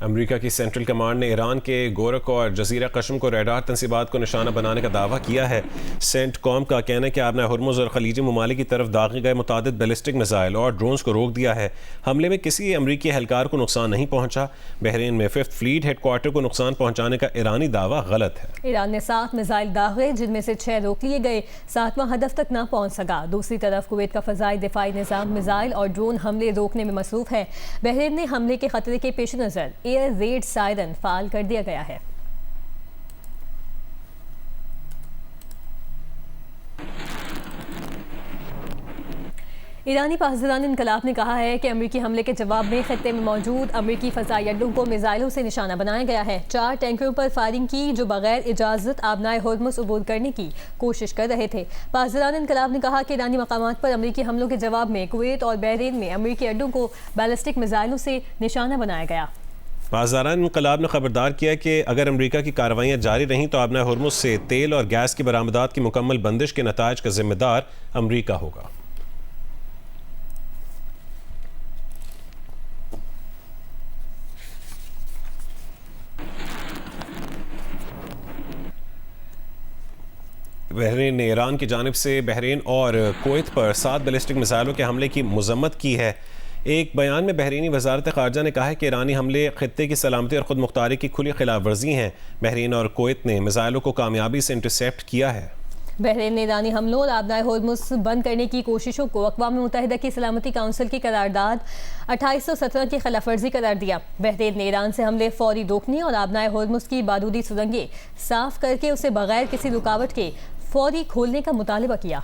America की central command ने Iran के गोरख और जजीरा कश्म को रेडार तंसीबात को निशाना बनाने का दावा किया है। सेंट कॉम का कहना है कि आबना हुर्मुज़ और खलीजी ममालिक की तरफ दागे गए मुतादिद बैलिस्टिक मिसाइल और ड्रोन्स को रोक दिया है। हमले में किसी अमरीकी एहलकार को नुकसान नहीं पहुंचा। बहरीन में 5th फ्लीट हेडक्वार्टर को नुकसान पहुंचाने का ईरानी दावा गलत है। ईरान ने 7 मिसाइल दागे, जिनमें से 6 रोक लिए गए। 7वां हदफ तक न पहुंच सका। दूसरी तरफ कुवैत का फजाई दिफाई निज़ाम मिसाइल और ड्रोन हमले रोकने में मसरूफ है। बहरीन ने हमले के खतरे के पेश नज़र एयर रेड सायरन फाल कर दिया गया है। ईरानी पासदारान इनकलाब ने कहा है कि अमरीकी हमले के जवाब में खत्ते में मौजूद अमरीकी फ़ज़ाई अड्डों को मिसाइलों से निशाना बनाया गया है। 4 टैंकरों पर फायरिंग की जो बगैर इजाज़त आबनाए हुर्मुज़ अबूर करने की कोशिश कर रहे थे। पासदारान इनकलाब ने कहा कि ईरानी मकामात पर अमरीकी हमलों के जवाब में कुवैत और बहरीन में अमरीकी अड्डों को बैलिस्टिक मिसाइलों से निशाना बनाया गया। पासदारान इनकलाब ने खबरदार किया कि अगर अमरीका की कार्रवाइयाँ जारी रहीं तो आबना हुर्मुज़ से तेल और गैस की बरामदात की मुकम्मल बंदिश के नताइज का जिम्मेदार अमरीका होगा। बहरीन ने ईरान की जानिब से बहरीन और कुवैत पर 7 बैलिस्टिक मिसाइलों के हमले की मजम्मत की है। एक बयान में बहरीनी वजारत ख़ारजा ने कहा है कि ईरानी हमले खित्ते की सलामती और ख़ुद मुख्तारी की खुली खिलाफ वर्जी हैं। बहरीन और कुवैत ने मिसाइलों को कामयाबी से इंटरसेप्ट किया है। बहरीन ने ईरानी हमलों और आबनाए हुर्मुज़ बंद करने की कोशिशों को अक़वाम मुत्तहिदा की सलामती काउंसिल की करारदाद 2817 की खिलाफ वर्जी करार दिया। बहरीन ने ईरान से हमले फौरी रोकने और आबनाए हुर्मुज़ की बारूदी सुरंगें साफ करके उसे बगैर किसी रुकावट के फौरी खोलने का मुतालबा किया।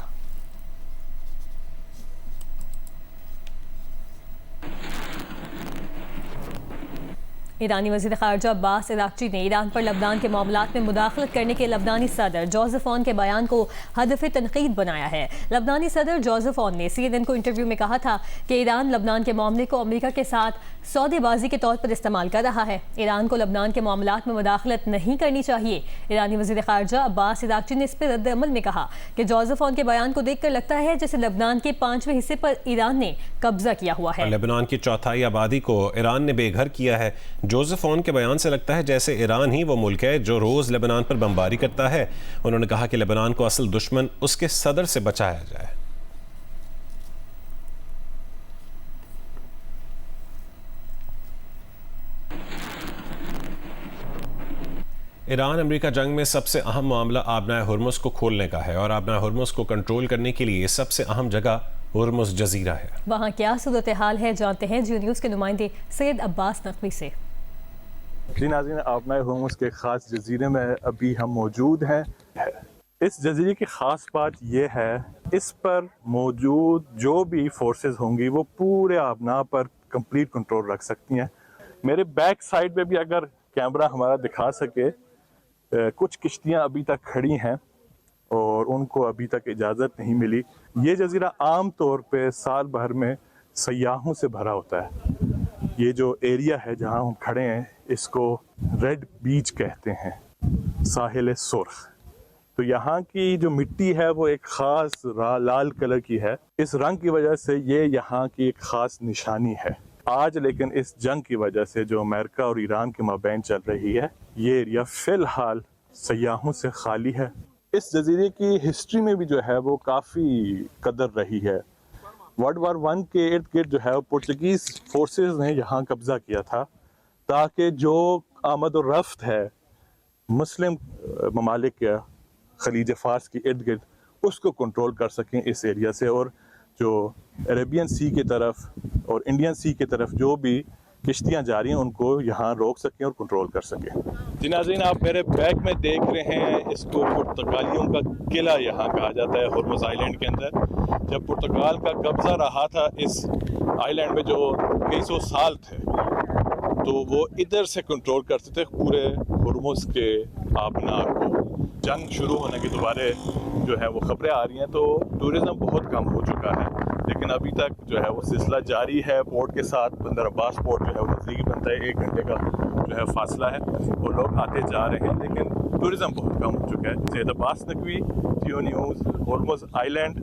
ईरानी वज़ीर ख़ारजा अब्बास इराक़ची ने ईरान पर लबनान के मामलात में मुदाखलत करने के लबनानी सदर जोसेफ ऑन के बयान को हदफ तनक़ीद बनाया है। लबनानी सदर जोसेफ ऑन ने CNN को इंटरव्यू में कहा था कि ईरान लबनान के मामले को अमरीका के साथ सौदेबाजी के तौर पर इस्तेमाल कर रहा है। ईरान को लबनान के मामलात में मुदाखलत नहीं करनी चाहिए। ईरानी वज़ीर ख़ारजा अब्बास इराक़ची ने इस पर रद्द अमल में कहा कि जोसेफ ऑन के बयान को देखकर लगता है जैसे लबनान के 5वें हिस्से पर ईरान ने कब्जा किया हुआ है। लबनान की चौथाई आबादी को ईरान ने बेघर किया है। जोसेफ ऑन के बयान से लगता है जैसे ईरान ही वो मुल्क है जो रोज़ लेबनान पर बमबारी करता है। उन्होंने कहा कि लेबनान को असल दुश्मन उसके सदर से बचाया जाए। ईरान अमेरिका जंग में सबसे अहम मामला आबनाए हुर्मुज़ को खोलने का है और आबनाए हुर्मुज़ को कंट्रोल करने के लिए सबसे अहम जगह हुर्मुज़ जजीरा है। वहाँ क्या सूरत हाल है, जानते हैं जियो न्यूज़ के नुमाइंदे सैयद अब्बास नकवी से। जी नाज़रीन, आबनाए हुर्मुज़ के ख़ास जजीरे में अभी हम मौजूद हैं। इस जजीरे की ख़ास बात यह है, इस पर मौजूद जो भी फोर्सेस होंगी वो पूरे आबना पर कंप्लीट कंट्रोल रख सकती हैं। मेरे बैक साइड पे भी अगर कैमरा हमारा दिखा सके, कुछ किश्तियाँ अभी तक खड़ी हैं और उनको अभी तक इजाज़त नहीं मिली। ये जजीरा आम तौर पे साल भर में सयाहों से भरा होता है। ये जो एरिया है जहाँ हम खड़े हैं इसको रेड बीच कहते हैं, साहिल सुर्ख। तो यहाँ की जो मिट्टी है वो एक ख़ास लाल कलर की है। इस रंग की वजह से ये यहाँ की एक ख़ास निशानी है। आज लेकिन इस जंग की वजह से जो अमेरिका और ईरान के माबैन चल रही है, ये एरिया फ़िलहाल सयाहों से खाली है। इस जजीरे की हिस्ट्री में भी जो है वो काफ़ी कदर रही है। वर्ल्ड वार 1 के इर्द गिर्द जो है पुर्तगीज़ फोर्सेस ने यहाँ कब्ज़ा किया था ताकि जो आमद और रफ्त है मुस्लिम ममालिक के खलीज फ़ारस के इर्द गिर्द उसको कंट्रोल कर सकें इस एरिया से, और जो अरेबियन सी की तरफ और इंडियन सी की तरफ जो भी किश्तियाँ जा रही हैं उनको यहाँ रोक सकें और कंट्रोल कर सकें। जी नाज़रीन, आप मेरे बैक में देख रहे हैं, इसको पुर्तगालियों का किला यहाँ कहा जाता है हुर्मुज़ आइलैंड के अंदर। जब पुर्तगाल का कब्ज़ा रहा था इस आइलैंड में जो कई सौ साल थे, तो वो इधर से कंट्रोल करते थे पूरे हुर्मुज़ के आबना को। जंग शुरू होने की दोबारा जो है वो खबरें आ रही हैं, तो टूरिज़म बहुत कम हो चुका है, लेकिन अभी तक जो है वो सिलसिला जारी है। पोर्ट के साथ बंदर अब्बास पोर्ट जो है वो नज़दीकी बनता है, 1 घंटे का जो है फासला है, और लोग आते जा रहे हैं, लेकिन टूरिज़म बहुत कम हो चुका है। Syed Abbas Naqvi, Geo News, Hormuz island.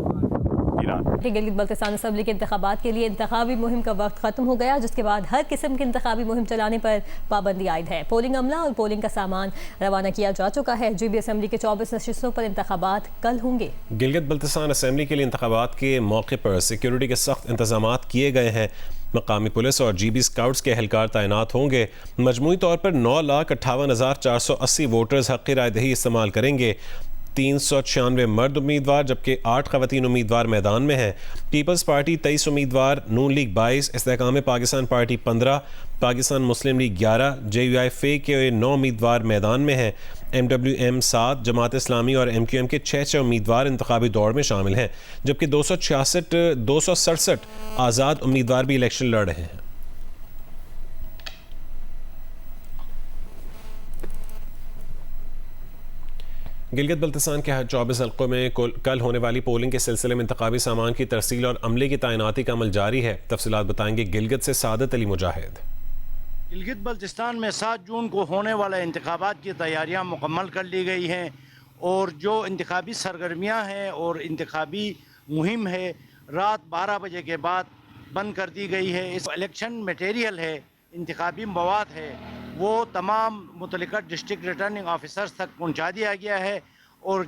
Iran. Gilgit Baltistan assembly के इंतखाबात के लिए इंतखाबी मुहिम का वक्त खत्म हो गया, जिसके बाद हर किस्म की इंतखाबी मुहिम चलाने पर पाबंदी आयद है। पोलिंग अमला और पोलिंग का सामान रवाना किया जा चुका है। GB असम्बली के 24 नशिस्तों पर इंतखाबात कल होंगे। गिलगित बल्तिस्तान असम्बली के लिए इंतखाबात के मौके पर सिक्योरिटी के सख्त इंतजाम किए गए हैं। मकामी पुलिस और GB स्काउट्स के एहलकार तैनात होंगे। मजमूई तौर पर 9,58,480 वोटर्स हक़ रायदही इस्तेमाल करेंगे। 396 मर्द उम्मीदवार जबकि 8 ख़वातीन उम्मीदवार मैदान में हैं। पीपल्स पार्टी 23 उम्मीदवार, नून लीग 22, इस्तेहकाम पाकिस्तान पार्टी 15, पाकिस्तान मुस्लिम लीग 11, JUI के 9 उम्मीदवार मैदान में हैं। MWM 7, जमात इस्लामी और MQM के 6 उम्मीदवार इंतखाबी दौड़ में शामिल हैं, जबकि 267 आज़ाद उम्मीदवार भी इलेक्शन लड़ रहे हैं। गिलगित बल्तिस्तान के 24 हल्कों में कल होने वाली पोलिंग के सिलसिले में इंतखाबी सामान की तरसील और अमले की तैनाती का अमल जारी है। तफसीलात बताएंगे गिलगित से सादत अली मुजाहिद। गिलगित बल्तिस्तान में 7 जून को होने वाले इंतखाबात की तैयारियां मुकम्मल कर ली गई हैं और जो इंतखाबी सरगर्मियां हैं और इंतखाबी मुहिम है रात 12 बजे के बाद बंद कर दी गई है। इस इलेक्शन मटेरियल है, इंतखाबी मवाद है, वो तमाम मुतल्लिका डिस्ट्रिक्ट रिटर्निंग ऑफिसर्स तक पहुंचा दिया गया है और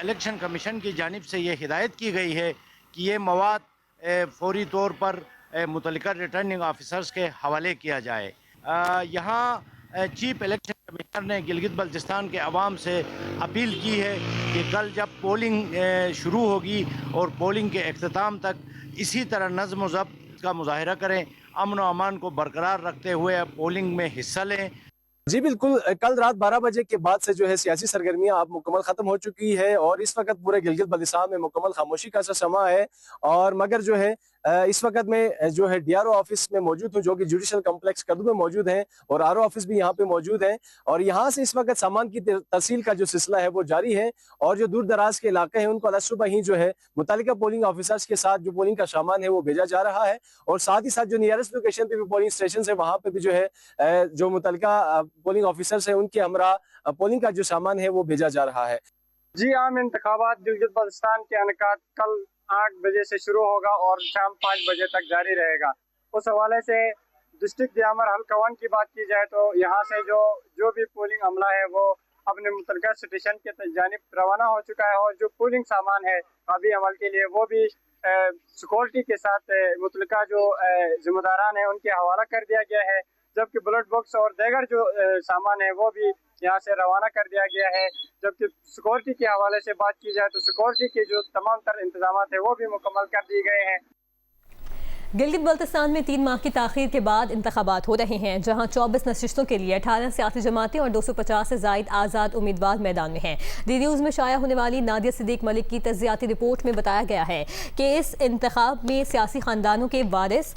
इलेक्शन कमीशन की जानिब से ये हिदायत की गई है कि ये मवाद फौरी तौर पर मुतल्लिका रिटर्निंग ऑफिसर्स के हवाले किया जाए। यहाँ चीफ इलेक्शन कमिश्नर ने गिलगित बल्तिस्तान के अवाम से अपील की है कि कल जब पोलिंग शुरू होगी और पोलिंग के अख्ताम तक इसी तरह नज़्म व ज़ब्त का मुजाहिरा करें, अमन व अमान को बरकरार रखते हुए पोलिंग में हिस्सा लें। जी बिल्कुल, कल रात 12 बजे के बाद से जो है सियासी सरगर्मियां अब मुकम्मल खत्म हो चुकी है और इस वक्त पूरे गिलगित बल्तिस्तान में मुकम्मल खामोशी का सा समा है। और मगर जो है इस वक्त में जो है DRO ऑफिस में मौजूद हूँ, जो कि जुडिशल कम्प्लेक्स कद्दू में मौजूद है, और RO ऑफिस भी यहाँ पे मौजूद है। और यहाँ से इस वक्त सामान की तरसील का जो सिलसिला है वो जारी है और जो दूर दराज के इलाके हैं उनको आज सुबह ही जो है मुतालिका पोलिंग ऑफिसर्स के साथ जो पोलिंग का सामान है वो भेजा जा रहा है। और साथ ही साथ जो नियरेस्ट लोकेशन पे भी पोलिंग स्टेशन है वहाँ पे भी जो है जो मुतालिका पोलिंग ऑफिसर्स है उनके हमरा पोलिंग का जो सामान है वो भेजा जा रहा है। जी, आम इंतखाबात गिलगित बल्तिस्तान के इनेकाद कल 8 बजे से शुरू होगा और शाम 5 बजे तक जारी रहेगा। उस हवाले से डिस्ट्रिक्ट दियामर हल्का 1 की बात की जाए तो यहाँ से जो भी पोलिंग अमला है वो अपने मुतल्लिका स्टेशन के जानिब रवाना हो चुका है और जो पोलिंग सामान है अभी अमल के लिए वो भी सिक्योरिटी के साथ मुतल्लिका जो जिम्मेदारान है उनके हवाला कर दिया गया है, जबकि बुलेट बॉक्स और दीगर जो सामान है वो भी यहाँ से रवाना कर दिया गया है। जबकि सिक्योरिटी के हवाले से बात की जाए तो सिक्योरिटी के जो तमाम तर इंतजाम है वो भी मुकम्मल कर दिए गए हैं। गिलगित बल्तिस्तान में 3 माह की ताख़ीर के बाद इंतखाबात हो रहे हैं, जहां 24 नशिस्तों के लिए 18 सियासी जमातें और 250 से ज़ायद आज़ाद उम्मीदवार मैदान में हैं। डी न्यूज़ में शाया होने वाली नादिया सिद्दीक मलिक की तज्ज़ियाती रिपोर्ट में बताया गया है कि इस इंतखाब में सियासी ख़ानदानों के वारिस,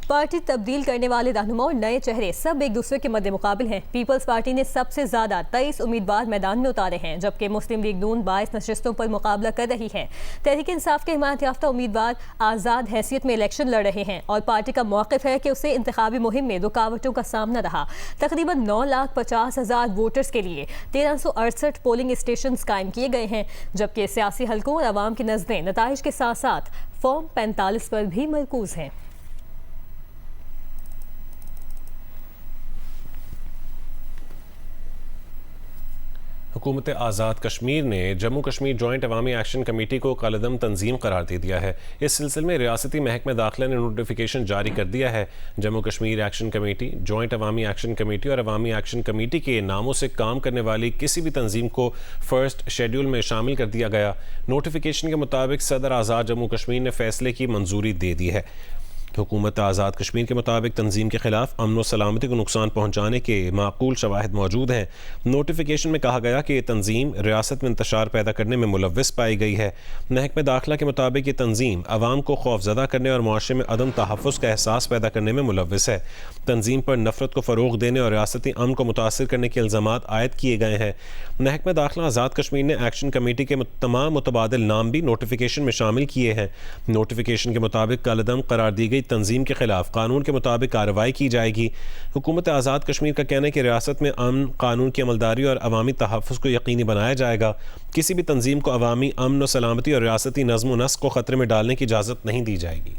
पार्टी तब्दील करने वाले रहनुमा और नए चेहरे सब एक दूसरे के मद्दे मुकाबिल हैं। पीपल्स पार्टी ने सबसे ज़्यादा 23 उम्मीदवार मैदान में उतारे हैं, जबकि मुस्लिम लीग नून 22 नशिस्तों पर मुकाबला कर रही है। तहरीक इंसाफ के हिमायत याफ्ता उम्मीदवार आज़ाद हैसियत में इलेक्शन लड़ रहे हैं और पार्टी का मौक़िफ़ है कि उसे इंतखाबी मुहिम में रुकावटों का सामना रहा। तकरीबन 9,50,000 वोटर्स के लिए 1368 पोलिंग स्टेशन कायम किए गए हैं, जबकि सियासी हल्कों और अवाम की नज़रें नताइज के साथ साथ फॉर्म 45 पर भी मरकूज हैं। हुकूमत आज़ाद कश्मीर ने Jammu Kashmir joint Awami action committee को कलदम तंजीम करार दे दिया है। इस सिलसिले में रियासती महकमा दाखिला ने नोटिफिकेशन जारी कर दिया है। Jammu Kashmir action committee, joint Awami action committee और अवामी एक्शन कमेटी के नामों से काम करने वाली किसी भी तंजीम को फर्स्ट शेड्यूल में शामिल कर दिया गया। नोटिफिकेशन के मुताबिक सदर आज़ाद जम्मू कश्मीर ने फैसले की मंजूरी दे दी है। हुकूमत आज़ाद कश्मीर के मुताबिक तंजीम के खिलाफ अमन व सलामती को नुकसान पहुँचाने के माकूल शवाहिद मौजूद हैं। नोटिफिकेशन में कहा गया कि ये तंजीम रियासत में इंतशार पैदा करने में मुलव्विस पाई गई है। महकमे दाखिला के मुताबिक ये तंजीम आवाम को खौफजदा करने और मुआशरे में अदम तहफ़्फ़ुज़ का एहसास पैदा करने में मुलव्विस है। तंजीम पर नफरत को फ़रोग़ देने और रियासती अमन को मुतासर करने के इल्ज़ामात आयद किए गए हैं। महकमा दाखिला आज़ाद कश्मीर ने एक्शन कमेटी के तमाम मुतबादिल नाम भी नोटिफिकेशन में शामिल किए हैं। नोटिफिकेशन के मुताबिक कलदम करार दी गई तंजीम के खिलाफ कानून के मुताबिक कार्रवाई की जाएगी। हुकूमत आज़ाद कश्मीर का कहना है कि रियासत में अमन, कानून की अमलदारी और अवामी तहफ़्फ़ुज़ को यकीनी बनाया जाएगा। किसी भी तंजीम को अवामी अमन व सलामती और रियासती नज़्म व नस्क़ को ख़तरे में डालने की इजाज़त नहीं दी जाएगी।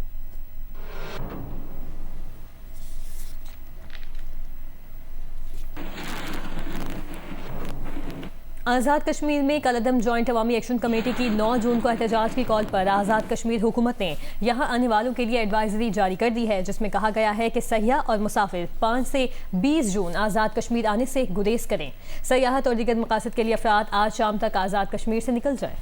आज़ाद कश्मीर में कलअदम जॉइंट अवामी एक्शन कमेटी की 9 जून को एहतजाज की कॉल पर आज़ाद कश्मीर हुकूमत ने यहां आने वालों के लिए एडवाइजरी जारी कर दी है, जिसमें कहा गया है कि सयाह और मुसाफिर 5 से 20 जून आज़ाद कश्मीर आने से गुरेज करें। सयाहत और दीगर मकासद के लिए अफराद आज शाम तक आज़ाद कश्मीर से निकल जाएं।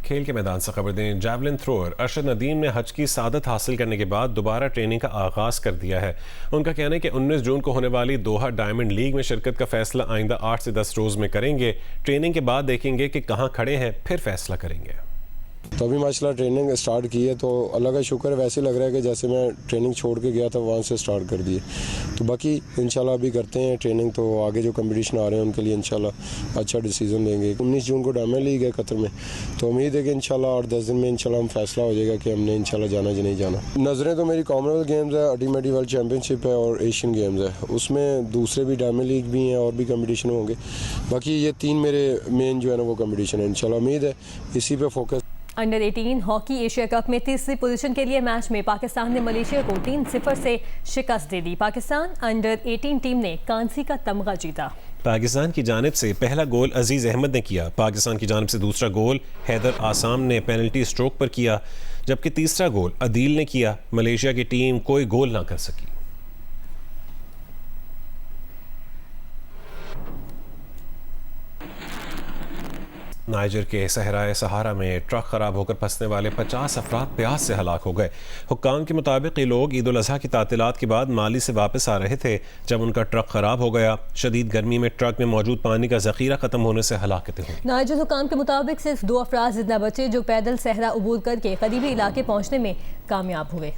खेल के मैदान से खबर दें, जैवलिन थ्रोअर अरशद नदीम ने हज की सादत हासिल करने के बाद दोबारा ट्रेनिंग का आगाज़ कर दिया है। उनका कहना है कि 19 जून को होने वाली दोहा डायमंड लीग में शिरकत का फैसला आइंदा 8 से 10 रोज़ में करेंगे। ट्रेनिंग के बाद देखेंगे कि कहाँ खड़े हैं, फिर फैसला करेंगे। तो अभी माशाल्लाह ट्रेनिंग स्टार्ट की है, तो अल्लाह का शुक्र है, वैसे लग रहा है कि जैसे मैं ट्रेनिंग छोड़ के गया था वहाँ से स्टार्ट कर दिए। तो बाकी इंशाल्लाह अभी करते हैं ट्रेनिंग, तो आगे जो कंपटीशन आ रहे हैं उनके लिए इंशाल्लाह अच्छा डिसीजन देंगे। 19 जून को डायमंड लीग है कतर में, तो उम्मीद है कि इंशाल्लाह 8-10 दिन में इंशाल्लाह हम फैसला हो जाएगा कि हमने इंशाल्लाह जाना या नहीं जाना। नज़रें तो मेरी कॉमनवेल्थ गेम्स है, अल्टीमेटली वर्ल्ड चैम्पियनशिप है और एशियन गेम्स है, उसमें दूसरे भी डायमंड लीग भी हैं और भी कंपटीशन होंगे। बाकी ये 3 मेरे मेन जो है ना वो कंपटीशन है, इंशाल्लाह उम्मीद है इसी पे focus. Under 18 hockey Asia cup में तीसरी पोजीशन के लिए मैच में पाकिस्तान ने मलेशिया को 3-0 से शिकस्त दे दी। पाकिस्तान अंडर 18 टीम ने कांसी का तमगा जीता। पाकिस्तान की जानिब से पहला गोल अजीज़ अहमद ने किया। पाकिस्तान की जानिब से दूसरा गोल हैदर आसाम ने पेनल्टी स्ट्रोक पर किया, जबकि तीसरा गोल अदील ने किया। मलेशिया की टीम कोई गोल ना कर सकी। नाइजर के सहराए सहारा में ट्रक खराब होकर फंसने वाले 50 अफराद प्यास से हलाक हो गए। हुक्काम के मुताबिक ये लोग ईद उल अज़हा की तातीलात के बाद माली से वापस आ रहे थे जब उनका ट्रक खराब हो गया। शदीद गर्मी में ट्रक में मौजूद पानी का जखीरा खत्म होने से हलाकतें हुई। नाइजर हुक्काम के मुताबिक सिर्फ 2 अफराद जिंदा बचे जो पैदल सहरा अबूर करके करीबी इलाके पहुंचने में कामयाब हुए।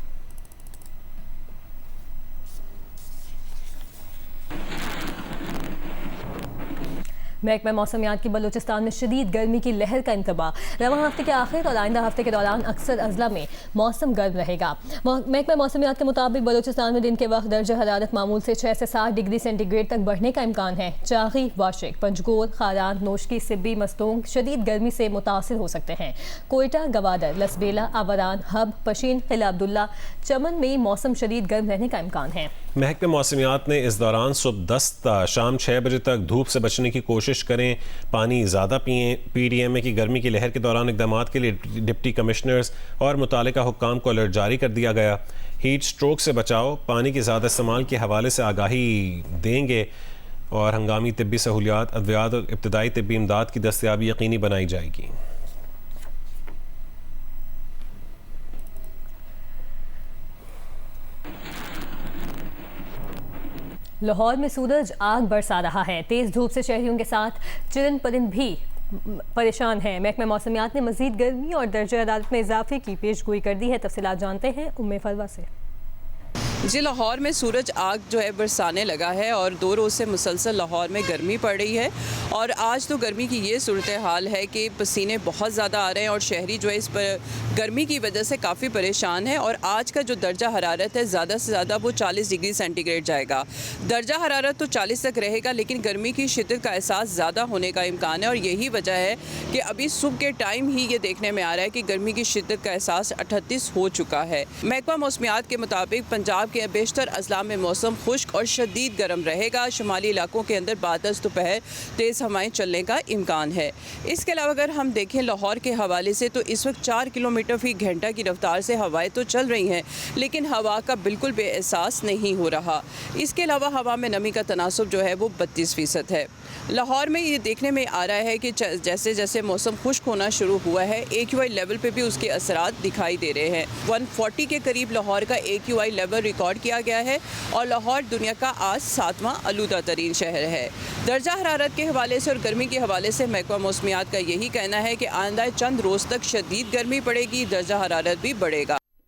महकमा मौसमियात की बलूचिस्तान में शदीद गर्मी की लहर का इंतबाह। रवां हफ्ते के आखिर और आइंदा हफ्ते के दौरान अक्सर अजला में मौसम गर्म रहेगा। महकमा मौसमियात के मुताबिक बलूचिस्तान में दिन के वक्त दर्जा हरारत मामूल से 6 से 7 डिग्री सेंटीग्रेड तक बढ़ने का इम्कान है। चागी, वाशिक, पंजगोर, खारान, नोशकी, सिब्बी, मस्तूंग शदीद गर्मी से मुतासिर हो सकते हैं। कोयटा, गवादर, लसबेला, आवरान, हब, पशीन, किला अब्दुल्ला, चमन में मौसम शदीद गर्म रहने का इम्कान है। महकमा मौसमियात ने इस दौरान सुबह 10 ता शाम 6 बजे तक धूप से बचने की कोशिश करें, पानी ज़्यादा पिएँ। PDMA की गर्मी की लहर के दौरान इक़दाम के लिए डिप्टी कमिश्नर्स और मुतालिका हुक्काम को अलर्ट जारी कर दिया गया। हीट स्ट्रोक से बचाओ, पानी के ज़्यादा इस्तेमाल के हवाले से आगाही देंगे और हंगामी तिब्बी सहूलियात, अद्वियात और इब्तदाई तिब्बी इमदाद की दस्तयाबी यकीनी बनाई जाएगी। लाहौर में सूरज आग बरसा रहा है। तेज़ धूप से शहरियों के साथ चिरन परिंद भी परेशान हैं। महकमा मौसमियात ने मज़ीद गर्मी और दर्जा हरारत में इजाफे की पेशगोई कर दी है। तफसीलात जानते हैं उम्मे फरवा से। जी, लाहौर में सूरज आग जो है बरसाने लगा है और 2 रोज़ से मुसलसल लाहौर में गर्मी पड़ रही है और आज तो गर्मी की ये सूरत हाल है कि पसीने बहुत ज़्यादा आ रहे हैं और शहरी जो है इस पर गर्मी की वजह से काफ़ी परेशान है। और आज का जो दर्जा हरारत है ज़्यादा से ज़्यादा वो 40 डिग्री सेंटीग्रेड जाएगा। दर्जा हरारत तो 40 तक रहेगा लेकिन गर्मी की शिद्दत का एहसास ज़्यादा होने का इम्कान है और यही वजह है कि अभी सुबह के टाइम ही ये देखने में आ रहा है कि गर्मी की शिद्दत का एहसास 38 हो चुका है। महकमा मौसमियात के मुताबिक पंजाब के बेशतर अजला में मौसम खुश्क और शदीद गर्म रहेगा। शुमाली इलाकों के अंदर बादल दोपहर तेज़ हवाएं चलने का इम्कान है। इसके अलावा अगर हम देखें लाहौर के हवाले से तो इस वक्त 4 किलोमीटर फी घंटा की रफ्तार से हवाएं तो चल रही हैं लेकिन हवा का बिल्कुल बेएहसास नहीं हो रहा। इसके अलावा हवा में नमी का तनासुब जो है वो 32% है। लाहौर में ये देखने में आ रहा है कि जैसे जैसे मौसम खुश्क होना शुरू हुआ है AQI लेवल पे भी उसके असरात दिखाई दे रहे हैं। 140 के करीब लाहौर का AQI लेवल रिकॉर्ड किया गया है और लाहौर दुनिया का आज 7वां आलूदा तरीन शहर है। दर्जा हरारत के हवाले से और गर्मी के हवाले से महकमा मौसमियात का यही कहना है कि आइंदा चंद रोज़ तक शदीद गर्मी पड़ेगी, दर्जा हरारत भी बढ़ेगा।